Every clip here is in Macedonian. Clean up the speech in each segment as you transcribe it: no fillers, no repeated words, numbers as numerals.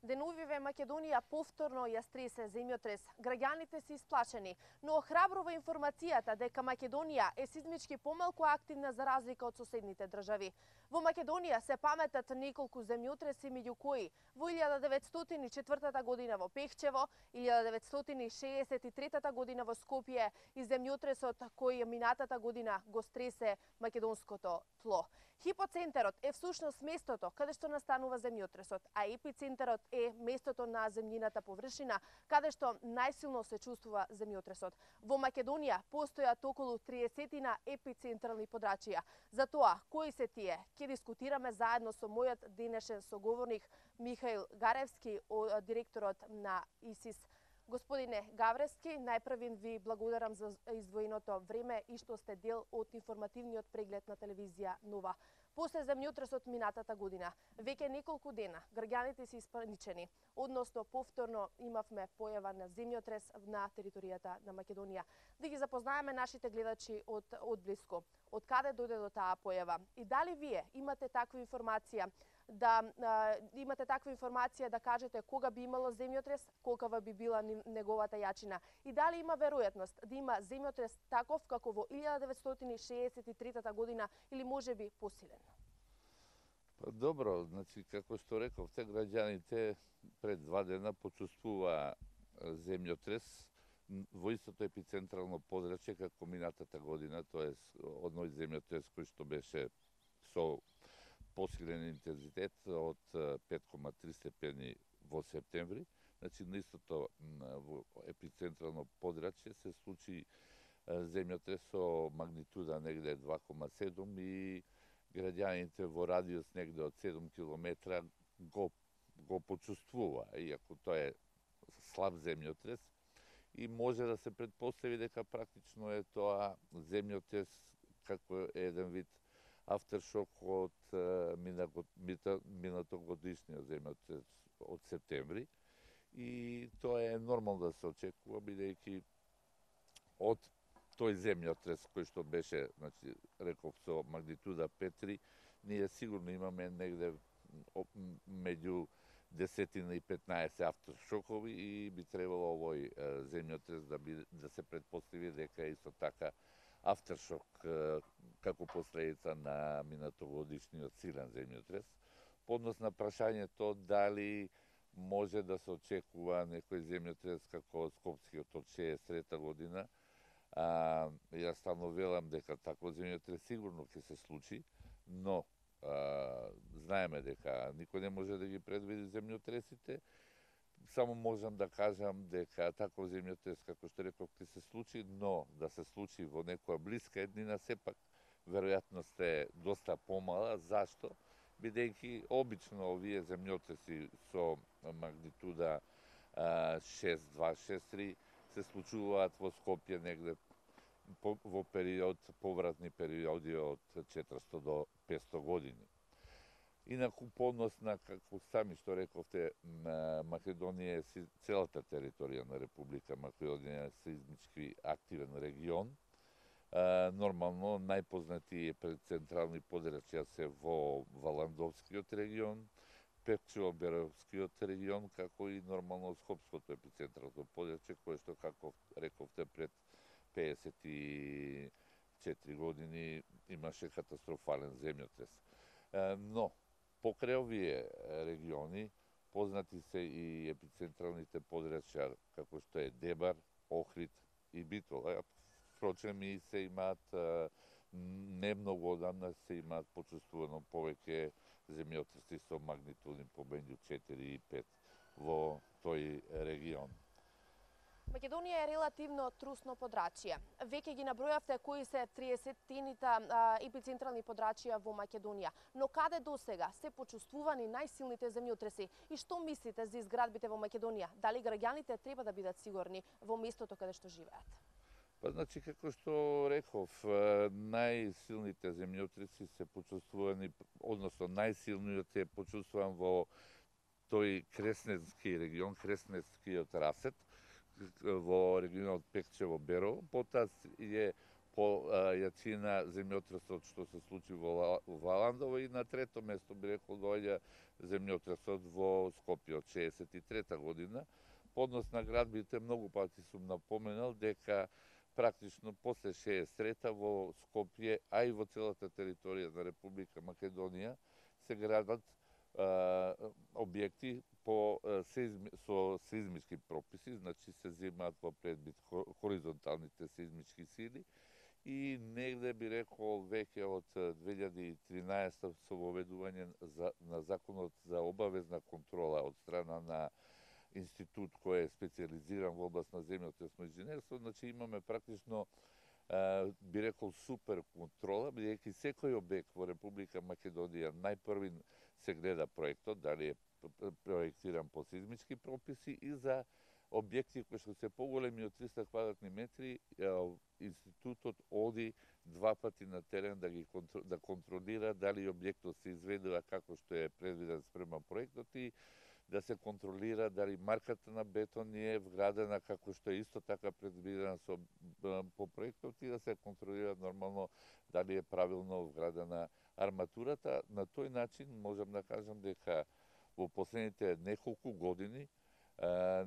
Денувиве Македонија повторно ја стресе земјотрес. Граѓаните се исплашени, но охрабрува информацијата дека Македонија е сизмички помалку активна за разлика од соседните држави. Во Македонија се паметат неколку земјотреси, меѓу кои во 1904 година во Пехчево, 1963 година во Скопје и земјотресот кој минатата година го стресе македонското тло. Хипоцентарот е всушност местото каде што настанува земјотресот, а епицентарот е местото на земјината површина каде што најсилно се чувствува земјотресот. Во Македонија постојат околу 30 епицентрални подрачија. За тоа, кои се тие, ќе дискутираме заедно со мојот денешен соговорник Михаил Гаревски, директорот на ИСИС. Господине Гавревски, најпрвен ви благодарам за издвоеното време и што сте дел од информативниот преглед на телевизија Нова. После земјотресот минатата година, веќе неколку дена, граѓаните се испаничени, односно повторно имавме појава на земјотрес на територијата на Македонија. Да ги запознаеме нашите гледачи од блиско. Од каде дојде до таа појава? И дали вие имате таква информација да кажете кога би имало земјотрес, колкава би била неговата јачина и дали има веројатност да има земјотрес таков како во 1963 година или можеби посилен? Добро, значи како што рековте, граѓаните пред 2 дена почувствува земјотрес во истото епицентрално подрачје како минатата година, тоа одној земјотрес кој што беше со посилен интензитет од 5,3 степени во септември. Значи, на истото во епицентрално подрачје се случи земјотрес со магнитуда негде 2,7 и граѓаните во радиус негде од 7 километра го почувствува, иако тоа е слаб земјотрес, и може да се предпостави дека практично е тоа земјотрес како еден вид автершок од минатогодишниот земјотрес од септември. И тоа е нормално да се очекува, бидејќи од тој земјотрес кој што беше, значи, реков, со магнитуда 5,3, ние сигурно имаме негде меѓу 10 и 15 автершокови и би требало овој земјотрес да се предпостави дека исто така автершок како последица на минатогодишниот силен земјотрес. По однос на прашањето дали може да се очекува некој земјотрес како Скопскиот од 63 година, јас ставно велам дека таков земјотрес сигурно ќе се случи, но знаеме дека никој не може да ги предвиди земјотресите. Само можам да кажам дека таков земјотрес, како што реков, ќе се случи, но да се случи во некоја блиска еднина, сепак веројатност е доста помала. Зашто? Бидејќи обично овие земјотреси со магнитуда 6,2, 6,3 се случуваат во Скопје негде во повратни периоди од 400 до 500 години. Инаку, по однос на, како сами што рековте, Македонија е целата територија на Република Македонија е сеизмички активен регион. Нормално, најпознати централни подрачја се во Валандовскиот регион, Пехчево-Беровскиот регион, како и нормално Скопското епицентрално подрачје, кое што, како рековте, пред 54 години имаше катастрофален земјотрес. Но, покрај овие региони, познати се и епицентралните подрачја, како што е Дебар, Охрид и Битола. Впрочем, и се имаат, не многу одамна, се имаат почувствувано повеќе земјотреси со магнитуди помеѓу 4 и 5 во тој регион. Македонија е релативно трусно подрачје. Веќе ги набројавте кои се 30-тините епицентрални подрачја во Македонија. Но каде досега се почувствувани најсилните земјотреси и што мислите за изградбите во Македонија? Дали граѓаните треба да бидат сигурни во местото каде што живеат? Па, значи, како што реков, најсилните земјотреси се почувствувани, односно најсилниот е почувствуван во тој Кресненски регион, Кресненскиот расет, во регионот Пехчево-Берово, потоа е по јачина земјотресот што се случи во Валандово и на трето место би рекол доаѓа земјотресот во Скопје од 63 година. По однос на градбите многу пати сум напоменал дека практично после 63-та во Скопје, а и во целата територија на Република Македонија се градат објекти со сеизмички прописи, значи се земаат во предвид хоризонталните сеизмички сили и негде би рекол веќе од 2013 со воведување на законот за обавезна контрола од страна на институт кој е специализиран во област на земјотресно инженерство, значи имаме практично би рекол супер контрола, бидејќи секој објект во Република Македонија најпрви се гледа проектот, дали е проектиран по сеизмички прописи и за објекти кои што се поголеми од 300 квадратни метри, институтот оди 2 пати на терен да контролира дали објектот се изведува како што е предвиден спрема проектот и да се контролира дали марката на бетон е вградена како што е исто така предвидена по проектот и да се контролира нормално дали е правилно вградена арматурата. На тој начин можам да кажам дека во последните неколку години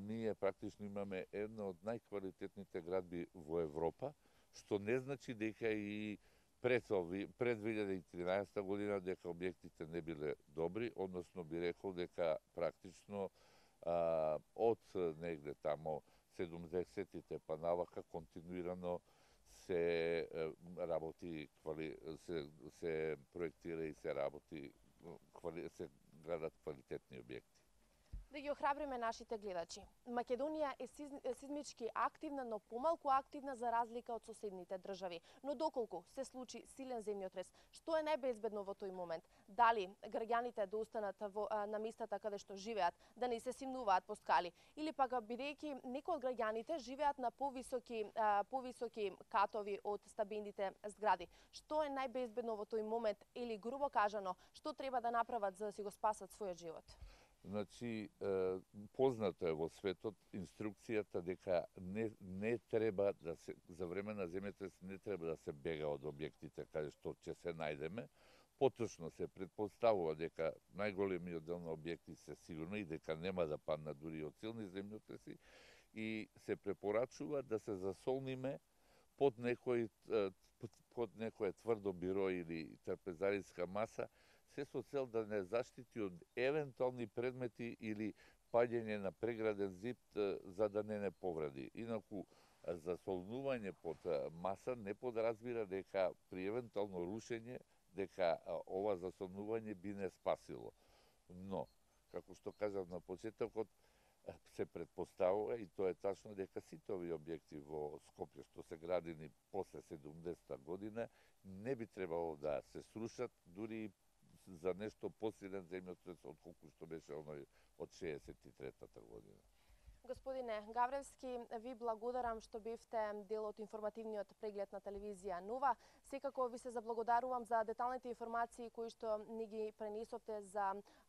ние практично имаме една од најквалитетните градби во Европа, што не значи дека и пред 2013 година дека објектите не биле добри, односно би рекол дека практично од негде тамо 70-тите па навака континуирано се работи, се проектира и се работи, се градат квалитетни објекти. Да ги охрабриме нашите гледачи. Македонија е сизмички активна, но помалку активна за разлика од соседните држави. Но доколку се случи силен земјотрес, што е најбезбедно во тој момент? Дали граѓаните да останат на местата каде што живеат, да не се симнуваат по скали, или пак бидејќи некои од граѓаните живеат на повисоки катови од стабилните згради? Што е најбезбедно во тој момент или грубо кажано, што треба да направат за да си го спасат својот живот? Значи, познато е во светот инструкцијата дека не треба да се, за време на земјотрес не треба да се бега од објектите каде што ќе се најдеме. Поточно се претпоставува дека најголемиот дел на објекти се сигурни и дека нема да паднат дури од силни земјотреси и се препорачува да се засолниме под некој тврдо биро или трапезариска маса, се со цел да не заштити од евентуални предмети или паѓање на преграден зид за да не повреди. Инаку, засолнување под маса не подразбира дека при евентуално рушење дека ова засолнување би не спасило. Но, како што кажав на почетокот, се предпоставува и тоа е тачно дека сите овие објекти во Скопје што се градени после 70-та година не би требало да се срушат дури за нешто посилен земјотрес од колку што беше оној од 63-та година. Господине Гавревски, ви благодарам што бевте дел од информативниот преглед на телевизија Нова. Секако ви се заблагодарувам за деталните информации кои што ни ги пренесовте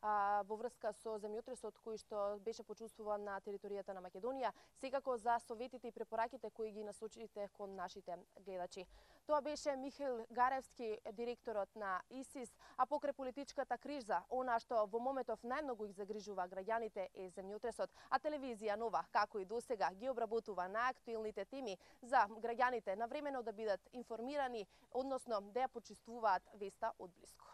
во врска со земјотресот кој што беше почувствуван на територијата на Македонија, секако за советите и препораките кои ги насочите кон нашите гледачи. Тоа беше Михаил Гаревски, директорот на ИСИС, а покрај политичката криза, она што во моментов најмногу их загрижува граѓаните е земјотресот, а телевизија Нова, како и досега, ги обработува најактуелните теми за граѓаните навремено да бидат информирани, односно да ја почувствуваат веста од блиску.